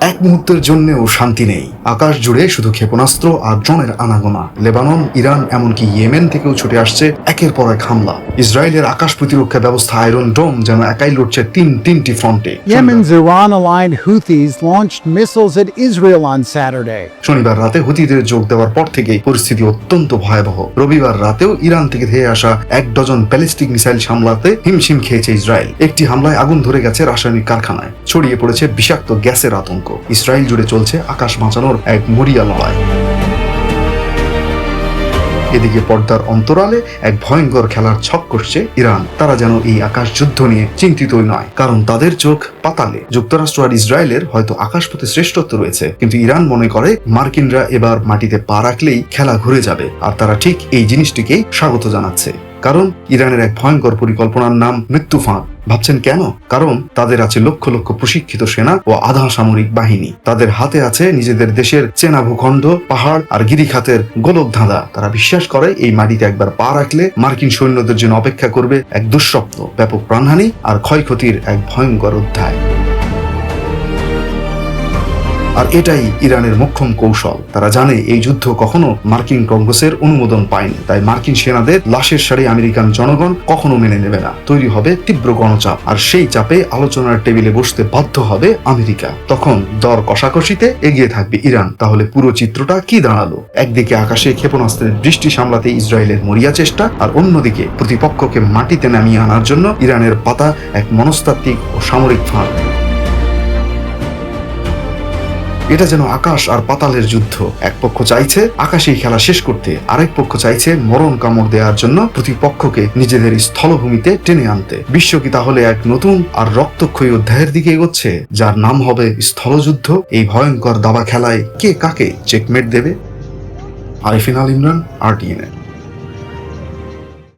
এক মুহূর্তের জন্যও শান্তি নেই। আকাশ জুড়ে শুধু ক্ষেপণাস্ত্র আর ড্রোনের আনাগোনা। লেবানন, ইরান, এমনকি ইয়েমেন থেকেও ছুটে আসছে একের পর এক হামলা। ইসরায়েলের আকাশ প্রতিরক্ষা ব্যবস্থা আয়রন ডোম যেন একাই লড়ছে তিনটি ফ্রন্টে। Yemen's Iran-aligned Houthis launched missiles at Israel on Saturday. শনিবার রাতে হুতিদের যোগ দেওয়ার পর থেকেই পরিস্থিতি অত্যন্ত ভয়াবহ। রবিবার রাতেও ইরান থেকে ধেয়ে আসা 1 ডজন ব্যালিস্টিক মিসাইল সামলাতে হিমশিম খেয়েছে ইসরায়েল। একটি হামলায় আগুন ধরে গেছে রাসায়নিক কারখানায়, ছড়িয়ে পড়েছে বিষাক্ত গ্যাসের আতঙ্ক। ইসরায়েল জুড়ে চলছে আকাশ বাঁচানোর এক মরিয়া লড়াই। এদিকে পর্দার অন্তরালে এক ভয়ঙ্কর খেলার ছক কষছে ইরান। তারা যেন এই আকাশ যুদ্ধ নিয়ে চিন্তিতই নয়, কারণ তাদের চোখ পাতালে। যুক্তরাষ্ট্র আর ইসরায়েলের হয়তো আকাশপথে শ্রেষ্ঠত্ব রয়েছে, কিন্তু ইরান মনে করে মার্কিনরা এবার মাটিতে পা রাখলেই খেলা ঘুরে যাবে। আর তারা ঠিক এই জিনিসটিকেই স্বাগত জানাচ্ছে, কারণ ইরানের এক ভয়ঙ্কর পরিকল্পনার নাম মৃত্যু ফাঁদ। ভাবছেন কেন? কারণ তাদের আছে লক্ষ লক্ষ প্রশিক্ষিত সেনা ও আধা সামরিক বাহিনী। তাদের হাতে আছে নিজেদের দেশের চেনা ভূখণ্ড, পাহাড় আর গিরিখাতের গোলক ধাঁধা। তারা বিশ্বাস করে এই মাটিতে একবার পা রাখলে মার্কিন সৈন্যদের জন্য অপেক্ষা করবে এক দুঃস্বপ্ন, ব্যাপক প্রাণহানি আর ক্ষয়ক্ষতির এক ভয়ঙ্কর অধ্যায়। আর এটাই ইরানের মোক্ষম কৌশল। তারা জানে এই যুদ্ধ কখনো মার্কিন কংগ্রেসের অনুমোদন পায়নি, তাই মার্কিন সেনাদের লাশের সারি আমেরিকান জনগণ কখনো মেনে নেবে না। তৈরি হবে তীব্র গণচাপ, আর সেই চাপে আলোচনার টেবিলে বসতে বাধ্য হবে আমেরিকা। তখন দর কষাকষিতে এগিয়ে থাকবে ইরান। তাহলে পুরো চিত্রটা কি দাঁড়ালো? একদিকে আকাশে ক্ষেপণাস্ত্রের বৃষ্টি সামলাতে ইসরায়েলের মরিয়া চেষ্টা, আর অন্যদিকে প্রতিপক্ষকে মাটিতে নামিয়ে আনার জন্য ইরানের পাতা এক মনস্তাত্ত্বিক ও সামরিক ফাঁদ। এটা যেন আকাশ আর পাতালের যুদ্ধ। এক পক্ষ চাইছে আকাশেই খেলা শেষ করতে, আরেক পক্ষ চাইছে মরণ কামড় দেওয়ার জন্য প্রতিপক্ষকে নিজেদের স্থলভূমিতে টেনে আনতে। বিশ্ব কি তাহলে এক নতুন আর রক্তক্ষয়ী অধ্যায়ের দিকে এগোচ্ছে, যার নাম হবে স্থলযুদ্ধ? এই ভয়ঙ্কর দাবা খেলায় কে কাকে চেকমেট দেবে? আরিফিন আল ইমরান, RTN।